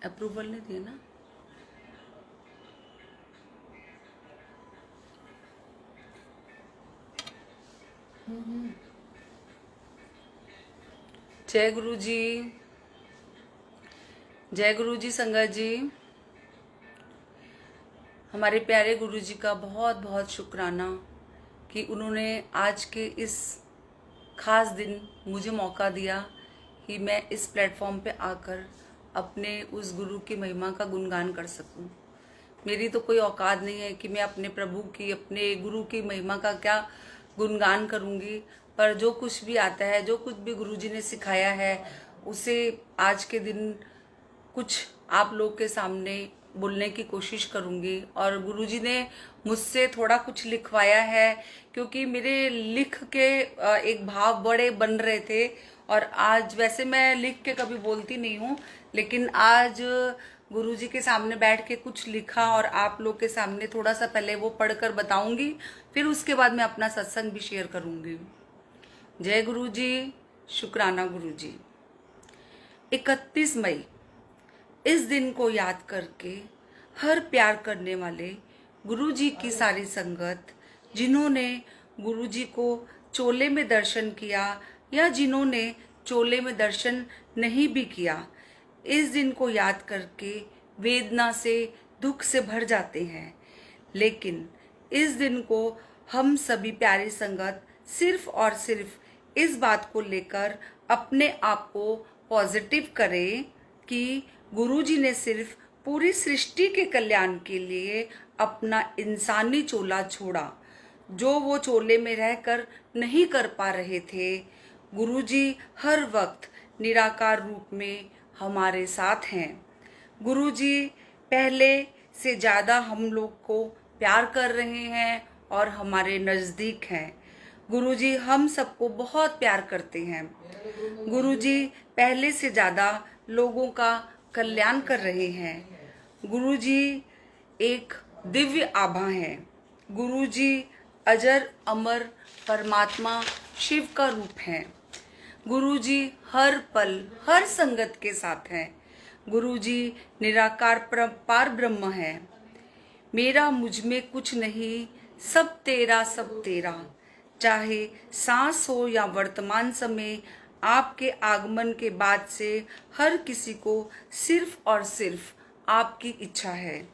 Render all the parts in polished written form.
Approval नहीं दिए ना। जय गुरु जी, जय गुरु जी। संगत जी, हमारे प्यारे गुरु जी का बहुत बहुत शुक्राना कि उन्होंने आज के इस खास दिन मुझे मौका दिया कि मैं इस प्लेटफॉर्म पे आकर अपने उस गुरु की महिमा का गुणगान कर सकूं। मेरी तो कोई औकात नहीं है कि मैं अपने प्रभु की, अपने गुरु की महिमा का क्या गुणगान करूंगी, पर जो कुछ भी आता है, जो कुछ भी गुरु जी ने सिखाया है, उसे आज के दिन कुछ आप लोग के सामने बोलने की कोशिश करूंगी। और गुरुजी ने मुझसे थोड़ा कुछ लिखवाया है, क्योंकि मेरे लिख के एक भाव बड़े बन रहे थे। और आज वैसे मैं लिख के कभी बोलती नहीं हूँ, लेकिन आज गुरुजी के सामने बैठ के कुछ लिखा और आप लोग के सामने थोड़ा सा पहले वो पढ़कर बताऊंगी, फिर उसके बाद मैं अपना सत्संग भी शेयर करूंगी। जय गुरु जी, शुक्राना गुरु जी। 31 मई, इस दिन को याद करके हर प्यार करने वाले गुरु जी की सारी संगत, जिन्होंने गुरु जी को चोले में दर्शन किया या जिन्होंने चोले में दर्शन नहीं भी किया, इस दिन को याद करके वेदना से, दुख से भर जाते हैं। लेकिन इस दिन को हम सभी प्यारी संगत सिर्फ और सिर्फ इस बात को लेकर अपने आप को पॉजिटिव करें कि गुरुजी ने सिर्फ पूरी सृष्टि के कल्याण के लिए अपना इंसानी चोला छोड़ा, जो वो चोले में रहकर नहीं कर पा रहे थे। गुरुजी हर वक्त निराकार रूप में हमारे साथ हैं। गुरुजी पहले से ज़्यादा हम लोग को प्यार कर रहे हैं और हमारे नज़दीक हैं। गुरुजी हम सबको बहुत प्यार करते हैं। गुरुजी पहले से ज़्यादा लोगों का कल्याण कर रहे हैं। गुरुजी एक दिव्य आभा हैं। गुरुजी अजर अमर परमात्मा शिव का रूप हैं। गुरुजी हर पल हर संगत के साथ हैं। गुरुजी निराकार पार ब्रह्म है। मेरा मुझ में कुछ नहीं, सब तेरा सब तेरा। चाहे सांस हो या वर्तमान समय, आपके आगमन के बाद से हर किसी को सिर्फ और सिर्फ आपकी इच्छा है।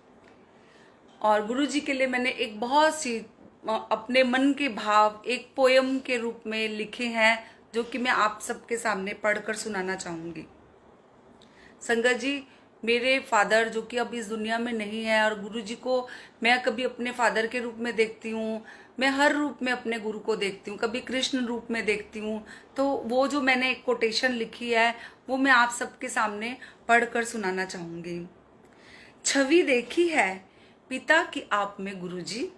और गुरुजी के लिए मैंने एक बहुत सी अपने मन के भाव एक पोयम के रूप में लिखे हैं, जो कि मैं आप सबके सामने पढ़कर सुनाना चाहूंगी। संगत जी, मेरे फादर जो कि अब इस दुनिया में नहीं है, और गुरुजी को मैं कभी अपने फादर के रूप में देखती हूँ, मैं हर रूप में अपने गुरु को देखती हूँ, कभी कृष्ण रूप में देखती हूँ। तो वो जो मैंने एक कोटेशन लिखी है, वो मैं आप सबके सामने पढ़कर सुनाना चाहूंगी। छवि देखी है पिता की आप में गुरुजी,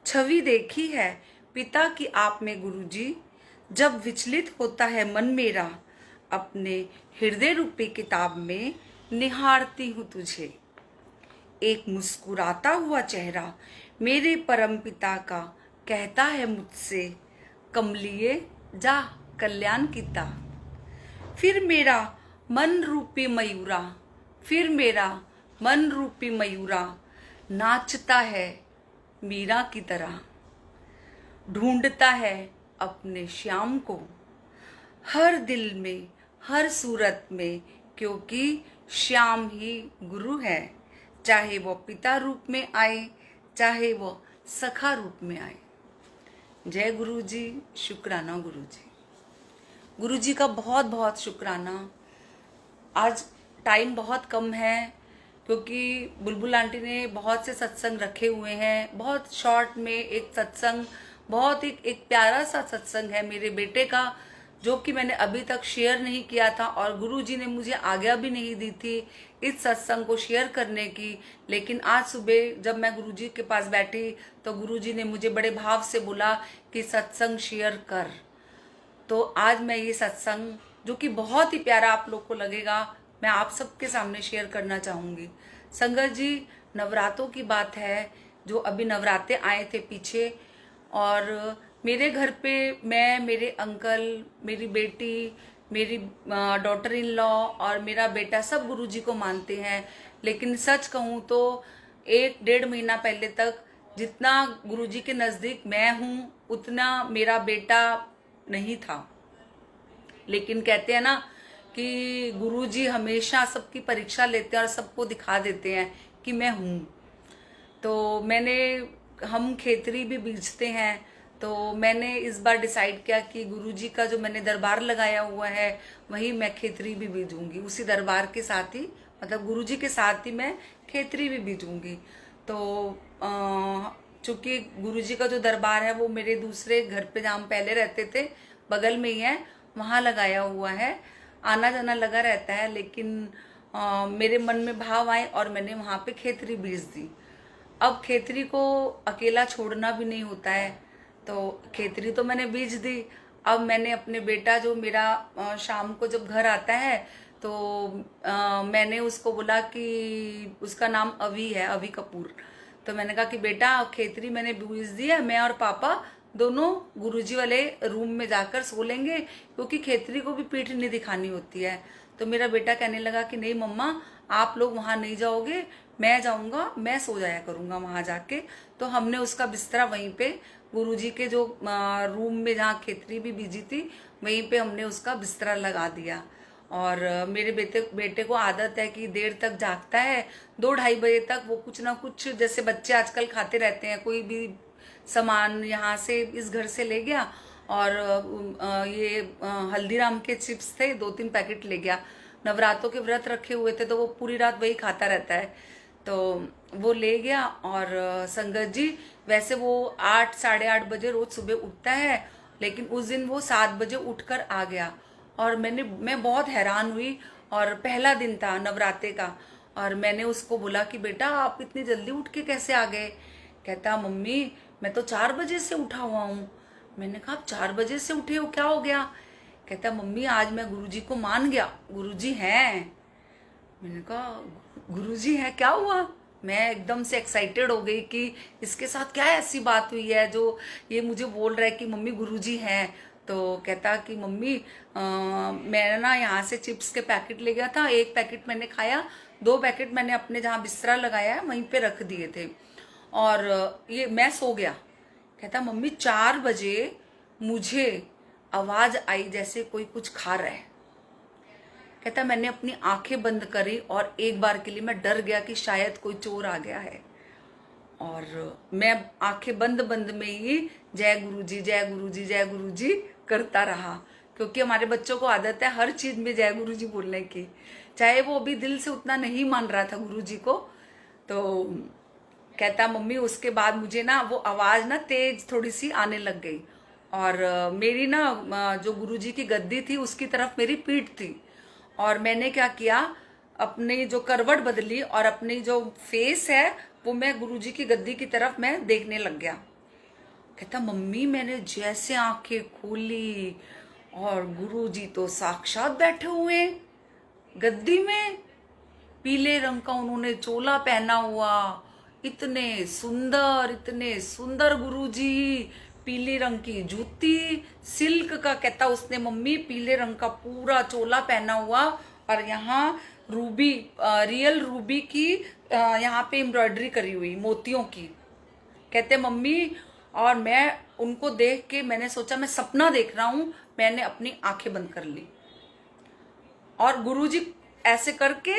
छवि देखी है पिता की आप में गुरुजी। जब विचलित होता है मन मेरा, अपने हृदय रूपी किताब में निहारती हूँ तुझे। एक मुस्कुराता हुआ चेहरा मेरे परम पिता का कहता है मुझसे, कमलिए जा कल्याण कीता। फिर मेरा मन रूपी मयूरा, फिर मेरा मन रूपी मयूरा नाचता है मीरा की तरह। ढूंढता है अपने श्याम को हर दिल में, हर सूरत में, क्योंकि श्याम ही गुरु है। चाहे वो पिता रूप में आए, चाहे वो सखा रूप में आए। जय गुरु जी, शुक्राना गुरु जी। गुरु जी का बहुत बहुत शुक्राना। आज टाइम बहुत कम है, क्योंकि बुलबुल आंटी ने बहुत से सत्संग रखे हुए हैं। बहुत शॉर्ट में एक सत्संग, बहुत एक प्यारा सा सत्संग है मेरे बेटे का, जो कि मैंने अभी तक शेयर नहीं किया था, और गुरुजी ने मुझे आज्ञा भी नहीं दी थी इस सत्संग को शेयर करने की। लेकिन आज सुबह जब मैं गुरुजी के पास बैठी, तो गुरुजी ने मुझे बड़े भाव से बोला कि सत्संग शेयर कर। तो आज मैं ये सत्संग, जो कि बहुत ही प्यारा आप लोग को लगेगा, मैं आप सबके सामने शेयर करना चाहूँगी। संगत जी, नवरात्रों की बात है, जो अभी नवरात्रे आए थे पीछे, और मेरे घर पे मैं, मेरे अंकल, मेरी बेटी, मेरी डॉटर इन लॉ और मेरा बेटा सब गुरुजी को मानते हैं। लेकिन सच कहूँ तो 1-1.5 महीना पहले तक जितना गुरुजी के नज़दीक मैं हूँ उतना मेरा बेटा नहीं था। लेकिन कहते हैं ना कि गुरुजी हमेशा सबकी परीक्षा लेते हैं और सबको दिखा देते हैं कि मैं हूँ। तो हम खेतरी भी बीजते हैं, तो मैंने इस बार डिसाइड किया कि गुरुजी का जो मैंने दरबार लगाया हुआ है वही मैं खेतरी भी बीजूंगी, उसी दरबार के साथ ही, मतलब गुरुजी के साथ ही मैं खेतरी भी बीजूंगी। तो चूंकि गुरुजी का जो दरबार है वो मेरे दूसरे घर पे जहाँ हम पहले रहते थे बगल में ही है, वहाँ लगाया हुआ है, आना जाना लगा रहता है। लेकिन मेरे मन में भाव आए और मैंने वहाँ पे खेतरी बीज दी। अब खेतरी को अकेला छोड़ना भी नहीं होता है, तो खेतरी तो मैंने बीज दी। अब मैंने अपने बेटा जो मेरा शाम को जब घर आता है तो मैंने उसको बोला कि उसका नाम अभी है, अभी कपूर। तो मैंने कहा कि बेटा खेतरी मैंने बीज दी है, मैं और पापा दोनों गुरुजी वाले रूम में जाकर सो लेंगे, क्योंकि खेतरी को भी पीठ नहीं दिखानी होती है। तो मेरा बेटा कहने लगा कि नहीं मम्मा, आप लोग वहाँ नहीं जाओगे, मैं जाऊँगा, मैं सो जाया करूँगा वहाँ जाके। तो हमने उसका बिस्तरा वहीं पे गुरुजी के जो रूम में जहाँ खेतरी भी बीजी थी वहीं पे हमने उसका बिस्तरा लगा दिया। और मेरे बेटे को आदत है कि देर तक जागता है, 2-2:30 बजे तक वो कुछ ना कुछ, जैसे बच्चे आजकल खाते रहते हैं, कोई भी सामान यहाँ से इस घर से ले गया और ये हल्दीराम के चिप्स थे, 2-3 पैकेट ले गया। नवरात्रों के व्रत रखे हुए थे तो वो पूरी रात वही खाता रहता है, तो वो ले गया। और संगत जी वैसे वो 8-8:30 बजे रोज सुबह उठता है, लेकिन उस दिन वो 7 बजे उठकर आ गया। और मैं बहुत हैरान हुई, और पहला दिन था नवरात्रे का, और मैंने उसको बोला कि बेटा आप इतनी जल्दी उठ के कैसे आ गए? कहता मम्मी मैं तो 4 बजे से उठा हुआ हूँ। मैंने कहा आप 4 बजे से उठे हो, क्या हो गया? कहता मम्मी आज मैं गुरुजी को मान गया, गुरुजी हैं। मैंने कहा गुरुजी है, क्या हुआ? मैं एकदम से एक्साइटेड हो गई कि इसके साथ क्या ऐसी बात हुई है जो ये मुझे बोल रहा है कि मम्मी गुरुजी हैं। तो कहता कि मम्मी मैं ना यहाँ से चिप्स के पैकेट ले गया था, 1 पैकेट मैंने खाया, 2 पैकेट मैंने अपने जहाँ बिस्तरा लगाया है वहीं पे रख दिए थे, और ये मैं सो गया। कहता मम्मी 4 बजे मुझे आवाज आई जैसे कोई कुछ खा रहा है। कहता मैंने अपनी आंखें बंद करी और एक बार के लिए मैं डर गया कि शायद कोई चोर आ गया है, और मैं आंखें बंद बंद में ही जय गुरुजी जय गुरुजी जय गुरुजी करता रहा, क्योंकि हमारे बच्चों को आदत है हर चीज में जय गुरुजी बोलने की, चाहे वो अभी दिल से उतना नहीं मान रहा था गुरुजी को। तो कहता मम्मी उसके बाद मुझे ना वो आवाज ना तेज थोड़ी सी आने लग गई, और मेरी ना जो गुरुजी की गद्दी थी उसकी तरफ मेरी पीठ थी, और मैंने क्या किया, अपनी जो करवट बदली और अपनी जो फेस है वो मैं गुरुजी की गद्दी की तरफ मैं देखने लग गया। कहता मम्मी मैंने जैसे आंखें खोली और गुरुजी तो साक्षात बैठे हुए गद्दी में, पीले रंग का उन्होंने चोला पहना हुआ, इतने सुंदर गुरुजी, पीले रंग की जूती सिल्क का। कहता उसने मम्मी पीले रंग का पूरा चोला पहना हुआ, और यहाँ रूबी रियल रूबी की यहाँ पे एम्ब्रॉयडरी करी हुई मोतियों की। कहते मम्मी, और मैं उनको देख के मैंने सोचा मैं सपना देख रहा हूँ, मैंने अपनी आंखें बंद कर ली, और गुरुजी ऐसे करके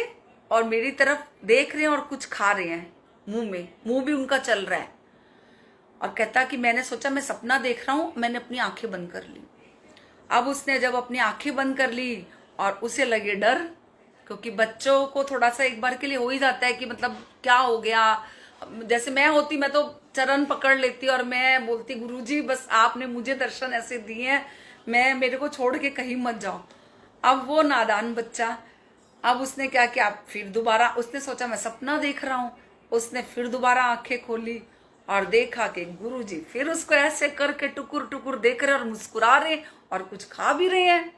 और मेरी तरफ देख रहे हैं और कुछ खा रहे हैं मुंह में, मुंह भी उनका चल रहा है। और कहता कि मैंने सोचा मैं सपना देख रहा हूं, मैंने अपनी आंखें बंद कर ली। अब उसने जब अपनी आंखें बंद कर ली और उसे लगे डर, क्योंकि बच्चों को थोड़ा सा एक बार के लिए हो ही जाता है कि मतलब क्या हो गया। जैसे मैं होती मैं तो चरण पकड़ लेती और मैं बोलती गुरुजी बस आपने मुझे दर्शन ऐसे दिए हैं, मेरे को छोड़ के कहीं मत जाओ। अब वो नादान बच्चा, अब उसने क्या किया, फिर दोबारा उसने सोचा मैं सपना देख रहा हूँ, उसने फिर दोबारा आंखें खोली और देखा कि गुरुजी फिर उसको ऐसे करके टुकुर टुकुर देख रहे और मुस्कुरा रहे और कुछ खा भी रहे हैं।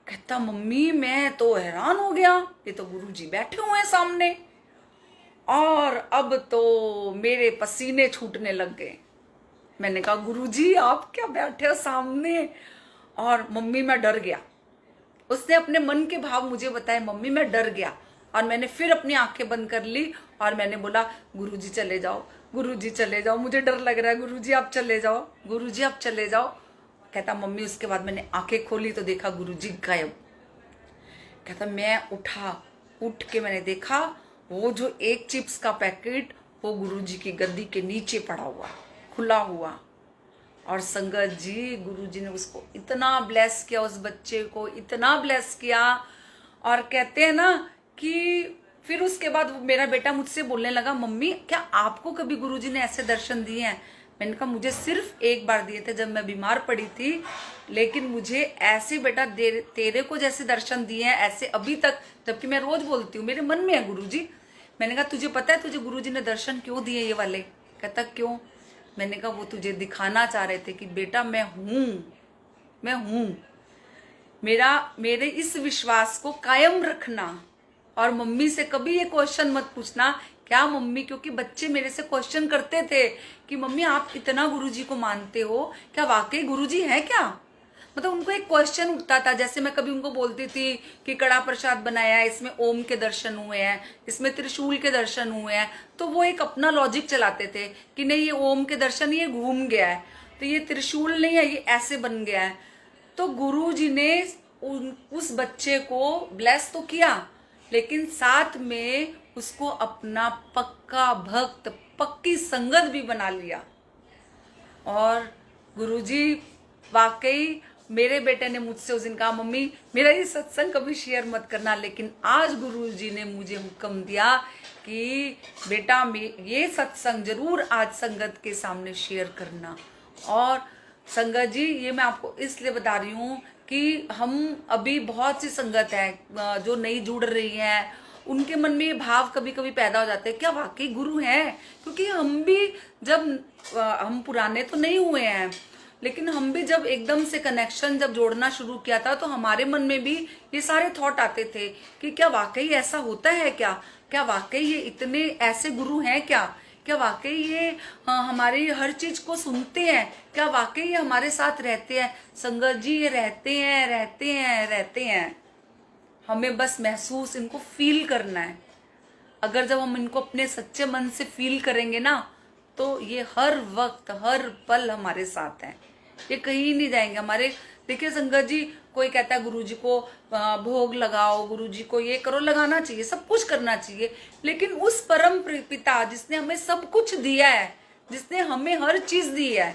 कहता मम्मी मैं तो हैरान हो गया, ये तो गुरुजी बैठे हुए हैं सामने, और अब तो मेरे पसीने छूटने लग गए। मैंने कहा गुरुजी आप क्या बैठे हो सामने? और मम्मी मैं डर गया, उसने अपने मन के भाव मुझे बताए। मम्मी मैं डर गया और मैंने फिर अपनी आंखें बंद कर ली और मैंने बोला गुरुजी चले जाओ, गुरुजी चले जाओ, मुझे डर लग रहा है, गुरुजी आप चले जाओ, गुरुजी आप चले जाओ। कहता मम्मी उसके बाद मैंने आंखें खोली तो देखा गुरुजी गायब। कहता मैं उठ के मैंने देखा वो जो एक चिप्स का पैकेट वो गुरुजी की गद्दी के नीचे पड़ा हुआ, खुला हुआ। और संगत जी गुरुजी ने उसको इतना ब्लेस किया, उस बच्चे को इतना ब्लेस किया। और कहते हैं ना कि फिर उसके बाद मेरा बेटा मुझसे बोलने लगा मम्मी क्या आपको कभी गुरुजी ने ऐसे दर्शन दिए हैं? मैंने कहा मुझे सिर्फ एक बार दिए थे जब मैं बीमार पड़ी थी, लेकिन मुझे ऐसे बेटा तेरे को जैसे दर्शन दिए हैं ऐसे अभी तक, जबकि मैं रोज बोलती हूँ मेरे मन में है गुरुजी। मैंने कहा तुझे पता है तुझे गुरुजी ने दर्शन क्यों दिए ये वाले? कहता क्यों? मैंने कहा वो तुझे दिखाना चाह रहे थे कि बेटा मैं हूं। मेरे इस विश्वास को कायम रखना। और मम्मी से कभी ये क्वेश्चन मत पूछना क्या मम्मी, क्योंकि बच्चे मेरे से क्वेश्चन करते थे कि मम्मी आप इतना गुरुजी को मानते हो, क्या वाकई गुरुजी है क्या? मतलब उनको एक क्वेश्चन उठता था। जैसे मैं कभी उनको बोलती थी कि कड़ा प्रसाद बनाया है, इसमें ओम के दर्शन हुए हैं, इसमें त्रिशूल के दर्शन हुए हैं, तो वो एक अपना लॉजिक चलाते थे कि नहीं ये ओम के दर्शन, ये घूम गया है, तो ये त्रिशूल नहीं है, ये ऐसे बन गया है। तो गुरुजी ने उस बच्चे को ब्लेस तो किया, लेकिन साथ में उसको अपना पक्का भक्त, पक्की संगत भी बना लिया। और गुरुजी वाकई मेरे बेटे ने मुझसे उस दिन कहा मम्मी मेरा ये सत्संग कभी शेयर मत करना, लेकिन आज गुरुजी ने मुझे हुक्म दिया कि बेटा ये सत्संग जरूर आज संगत के सामने शेयर करना। और संगत जी ये मैं आपको इसलिए बता रही हूँ कि हम अभी बहुत सी संगत है जो नई जुड़ रही है, उनके मन में ये भाव कभी कभी पैदा हो जाते हैं क्या वाकई गुरु हैं? क्योंकि हम भी जब हम पुराने तो नहीं हुए हैं, लेकिन हम भी जब एकदम से कनेक्शन जब जोड़ना शुरू किया था तो हमारे मन में भी ये सारे थॉट आते थे कि क्या वाकई ऐसा होता है क्या वाकई ये इतने ऐसे गुरु हैं क्या वाकई ये हमारी हर चीज को सुनते हैं, क्या वाकई ये हमारे साथ रहते हैं? संगत जी ये रहते हैं। हमें बस महसूस इनको फील करना है। अगर जब हम इनको अपने सच्चे मन से फील करेंगे ना तो ये हर वक्त हर पल हमारे साथ हैं, ये कहीं नहीं जाएंगे हमारे। देखिए संगत जी कोई कहता है गुरुजी को भोग लगाओ, गुरुजी को ये करो, लगाना चाहिए, सब कुछ करना चाहिए, लेकिन उस परम पिता जिसने हमें सब कुछ दिया है, जिसने हमें हर चीज दी है,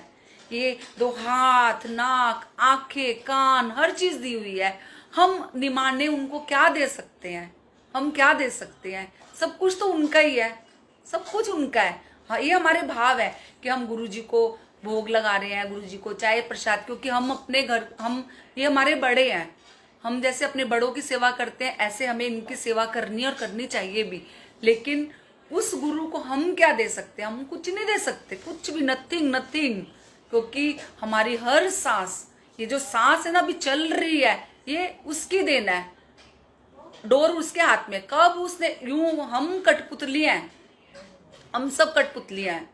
ये 2 हाथ, नाक, आंखें, कान, हर चीज दी हुई है, हम निमाने उनको क्या दे सकते हैं? हम क्या दे सकते हैं? सब कुछ तो उनका ही है, सब कुछ उनका है। हाँ ये हमारे भाव है कि हम गुरुजी को भोग लगा रहे हैं, गुरुजी को चाय प्रसाद, क्योंकि हम अपने घर ये हमारे बड़े हैं, हम जैसे अपने बड़ों की सेवा करते हैं ऐसे हमें इनकी सेवा करनी और करनी चाहिए भी। लेकिन उस गुरु को हम क्या दे सकते हैं? हम कुछ नहीं दे सकते, कुछ भी, नथिंग, क्योंकि हमारी हर सांस, ये जो सांस है ना अभी चल रही है, ये उसकी देन है, डोर उसके हाथ में। कब उसने यूं, हम कठपुतली हैं, हम सब कठपुतलियां हैं,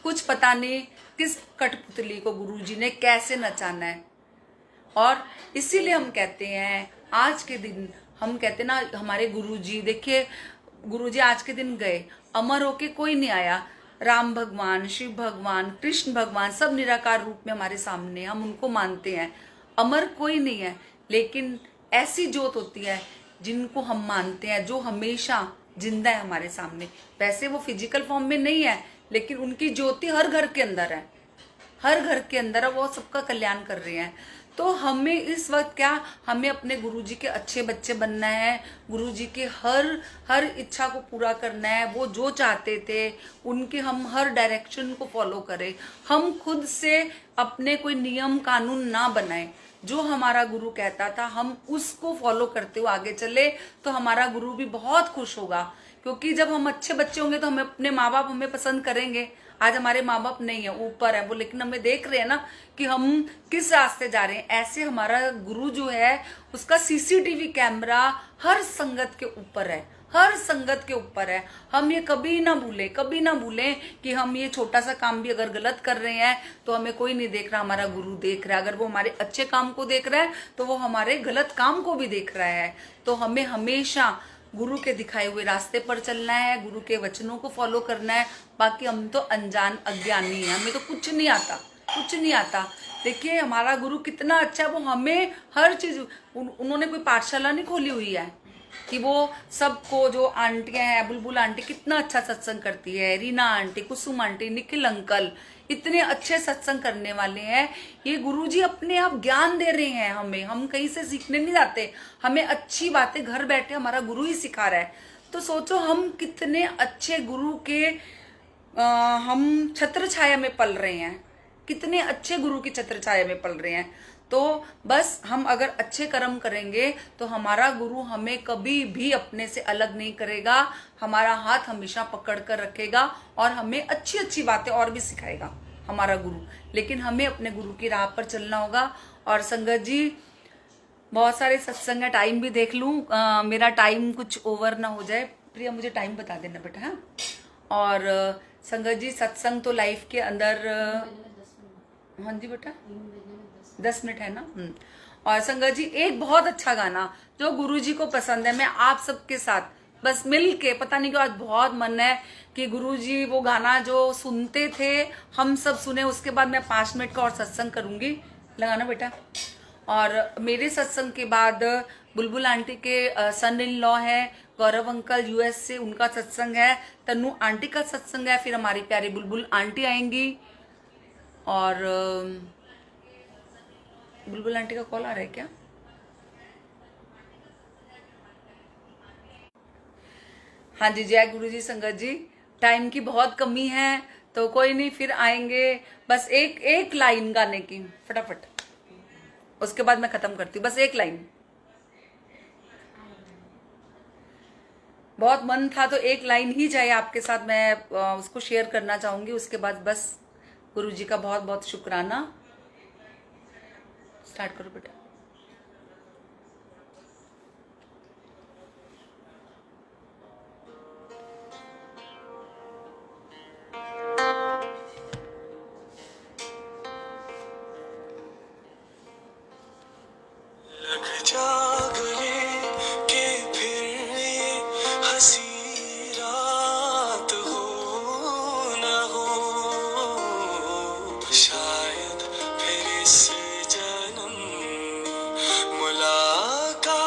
कुछ पता नहीं किस कठपुतली को गुरुजी ने कैसे नचाना है। और इसीलिए हम कहते हैं आज के दिन, हम कहते ना हमारे गुरुजी, देखिए गुरुजी आज के दिन गए, अमर होके कोई नहीं आया। राम भगवान, शिव भगवान, कृष्ण भगवान सब निराकार रूप में हमारे सामने, हम उनको मानते हैं, अमर कोई नहीं है। लेकिन ऐसी ज्योत होती है जिनको हम मानते हैं, जो हमेशा जिंदा है हमारे सामने। वैसे वो फिजिकल फॉर्म में नहीं है, लेकिन उनकी ज्योति हर घर के अंदर है, हर घर के अंदर है, वो सबका कल्याण कर रहे हैं। तो हमें इस वक्त क्या, हमें अपने गुरुजी के अच्छे बच्चे बनना है, गुरुजी के हर इच्छा को पूरा करना है। वो जो चाहते थे उनके हम हर डायरेक्शन को फॉलो करें, हम खुद से अपने कोई नियम कानून ना बनाएं। जो हमारा गुरु कहता था हम उसको फॉलो करते हुए आगे चले तो हमारा गुरु भी बहुत खुश होगा। क्योंकि जब हम अच्छे बच्चे होंगे तो हमें अपने माँ बाप हमें पसंद करेंगे। आज हमारे माँ बाप नहीं है, ऊपर है वो, लेकिन हमें देख रहे हैं ना कि हम किस रास्ते जा रहे हैं। ऐसे हमारा गुरु जो है उसका सीसीटीवी कैमरा हर संगत के ऊपर है, हर संगत के ऊपर है। हम ये कभी ना भूलें कि हम ये छोटा सा काम भी अगर गलत कर रहे हैं तो हमें कोई नहीं देख रहा, हमारा गुरु देख रहा है। अगर वो हमारे अच्छे काम को देख रहा है तो वो हमारे गलत काम को भी देख रहा है। तो हमें हमेशा गुरु के दिखाए हुए रास्ते पर चलना है, गुरु के वचनों को फॉलो करना है। बाकी हम तो अनजान अज्ञानी हैं, हमें तो कुछ नहीं आता। देखिए हमारा गुरु कितना अच्छा है, वो हमें हर चीज, उन्होंने कोई पाठशाला नहीं खोली हुई है कि वो सबको, जो आंटियां हैं, बुलबुल आंटी कितना अच्छा सत्संग करती है, रीना आंटी, कुसुम आंटी, निखिल अंकल, इतने अच्छे सत्संग करने वाले हैं। ये गुरुजी अपने आप ज्ञान दे रहे हैं हमें, हम कहीं से सीखने नहीं जाते, हमें अच्छी बातें घर बैठे हमारा गुरु ही सिखा रहा है। तो सोचो हम कितने अच्छे गुरु के हम छत्र छाया में पल रहे हैं, कितने अच्छे गुरु की छत्र छाया में पल रहे हैं। तो बस हम अगर अच्छे कर्म करेंगे तो हमारा गुरु हमें कभी भी अपने से अलग नहीं करेगा, हमारा हाथ हमेशा पकड़ कर रखेगा और हमें अच्छी अच्छी बातें और भी सिखाएगा हमारा गुरु। लेकिन हमें अपने गुरु की राह पर चलना होगा। और संगत जी बहुत सारे सत्संग है, टाइम भी देख लूं, मेरा टाइम कुछ ओवर ना हो जाए। प्रिया मुझे टाइम बता देना बेटा। हाँ, और संगत जी सत्संग तो लाइफ के अंदर, हाँ जी बेटा 10 मिनट है ना। और संगत जी एक बहुत अच्छा गाना जो गुरुजी को पसंद है, मैं आप सबके साथ बस मिल के, पता नहीं क्यों आज बहुत मन है कि गुरुजी वो गाना जो सुनते थे हम सब सुने, उसके बाद मैं 5 मिनट का और सत्संग करूंगी। लगाना बेटा। और मेरे सत्संग के बाद बुलबुल आंटी के सन इन लॉ है, गौरव अंकल यूएस से, उनका सत्संग है, तन्नू आंटी का सत्संग है, फिर हमारी प्यारी बुलबुल आंटी आएंगी। और बुलबुल आंटी का कॉल आ रहा है क्या? हाँ जी, जय गुरु जी। संगत जी टाइम की बहुत कमी है तो कोई नहीं, फिर आएंगे। बस एक लाइन गाने की फटाफट, उसके बाद मैं खत्म करती हूँ। बस एक लाइन, बहुत मन था तो एक लाइन ही चाहिए आपके साथ, मैं उसको शेयर करना चाहूंगी। उसके बाद बस गुरु जी का बहुत बहुत शुक्राना। स्टार्ट करो बेटा। लग जा गले के फिर ये हंसी रात हो न हो, शायद फिर इस जन्म में मुलाकात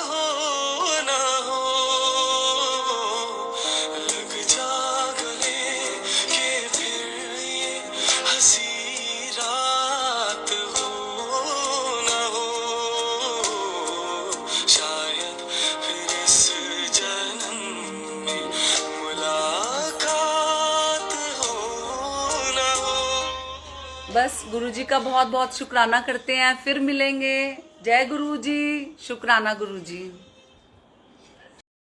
हो न हो। लग जा गले के फिर ये हंसी रात हो न हो, शायद फिर इस जन्म में मुलाकात हो न हो। बस गुरु जी का बहुत बहुत शुक्राना करते हैं, फिर मिलेंगे। जय गुरु जी, शुक्राना गुरु जी।